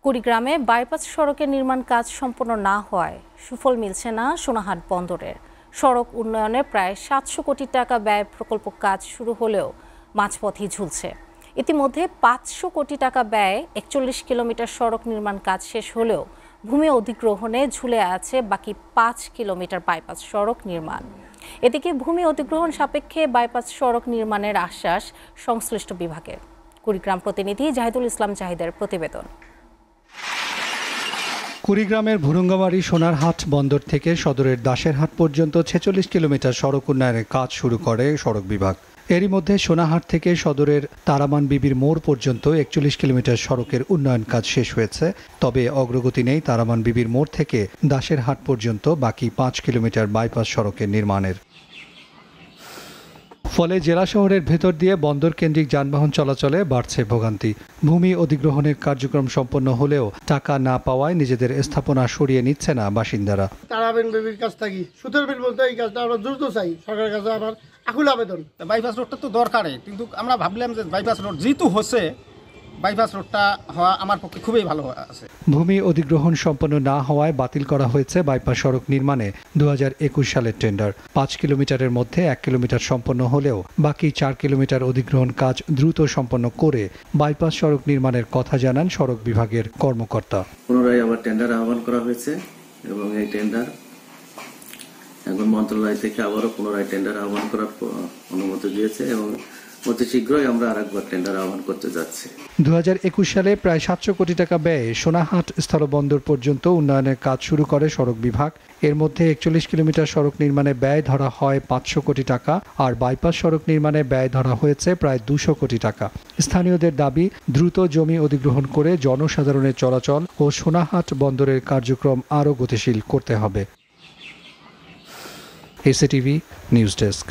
কুড়িগ্রামে bypass সড়কের নির্মাণ কাজ সম্পন্ন না হওয়ায় সুফল মিলছে না সোনাহাট বন্দরের। সড়ক উন্নয়নে প্রায় 700 কোটি টাকা ব্যয় প্রকল্প কাজ শুরু হলেও মাঝপথেই ঝুলছে। ইতিমধ্যে 500 কোটি টাকা ব্যয়ে 41 কিলোমিটার সড়ক নির্মাণ কাজ শেষ হলেও ভূমি অধিগ্রহণে ঝুলে আছে বাকি 5 কিলোমিটার বাইপাস সড়ক নির্মাণ। এদিকে ভূমি অধিগ্রহণ সাপেক্ষে বাইপাস সড়ক নির্মাণের আশ্বাস সংশ্লিষ্ট বিভাগের। কুড়িগ্রাম প্রতিনিধি জাহিদুল ইসলাম জাহিদের প্রতিবেদন। কুড়িগ্রামের ভুরুঙ্গামারী সোনারহাট বন্দর থেকে সদরের দাসেরহাট পর্যন্ত 46 কিলোমিটার সড়ক উন্নয়নের কাজ শুরু করে সড়ক বিভাগ। এরই মধ্যে সোনারহাট থেকে সদরের তারামান বিবির মোড় পর্যন্ত 41 কিলোমিটার সড়কের উন্নয়ন কাজ শেষ হয়েছে। তবে অগ্রগতি নেই তারামান বিবির মোড় থেকে দাসেরহাট পর্যন্ত বাকি 5 কিলোমিটার বাইপাস সড়কের নির্মাণের। ফলে জেলা শহরের ভেতর দিয়ে বন্দর কেন্দ্রিক যানবাহন চলাচলে বাড়ছে ভোগান্তি। ভূমি অধিগ্রহণের কার্যক্রম সম্পন্ন হলেও টাকা না পাওয়ায় নিজেদের স্থাপনা সরিয়ে নিচ্ছে না বাসিন্দারা। তারাবেন বেবির কাছ থেকে সুতোর বিল বলতে এই কাজটা আমরা দ্রুত চাই, সরকারের কাছে আমার আকুল আবেদন। বাইপাস রোডটা তো দরকারই, কিন্তু আমরা ভাবলাম যে বাইপাস রোড যেহেতু হচ্ছে, বাইপাস রোডটা হওয়া আমার পক্ষে খুবই ভালো আছে। ভূমি অধিগ্রহণ সম্পন্ন না হওয়ায় বাতিল করা হয়েছে বাইপাস সড়ক নির্মাণে 2021 সালের টেন্ডার। 5 কিলোমিটারের মধ্যে 1 কিলোমিটার সম্পন্ন হলেও বাকি 4 কিলোমিটার অধিগ্রহণ কাজ দ্রুত সম্পন্ন করে বাইপাস সড়ক নির্মাণের কথা জানান সড়ক বিভাগের কর্মকর্তা। পুনরায় আবার টেন্ডার আহ্বান করা হয়েছে এবং এই টেন্ডার এখন মন্ত্রণালয় থেকে আবারও পুনরায় টেন্ডার আহ্বান করার অনুমতি দিয়েছে এবং অতি শীঘ্রই আমরা আরেকবার টেন্ডার আহ্বান করতে যাচ্ছি। 2021 সালে প্রায় 700 কোটি টাকা ব্যয়ে সোনাহাট স্থলবন্দর পর্যন্ত উন্নয়নের কাজ শুরু করে সড়ক বিভাগ। এর মধ্যে 41 কিলোমিটার সড়ক নির্মাণে ব্যয় ধরা হয় 500 কোটি টাকা, আর বাইপাস সড়ক নির্মাণে ব্যয় ধরা হয়েছে প্রায় 200 কোটি টাকা। স্থানীয়দের দাবি, দ্রুত জমি অধিগ্রহণ করে জনসাধারণের চলাচল ও সোনাহাট বন্দরের কার্যক্রম আরও গতিশীল করতে হবে। SATV news desk.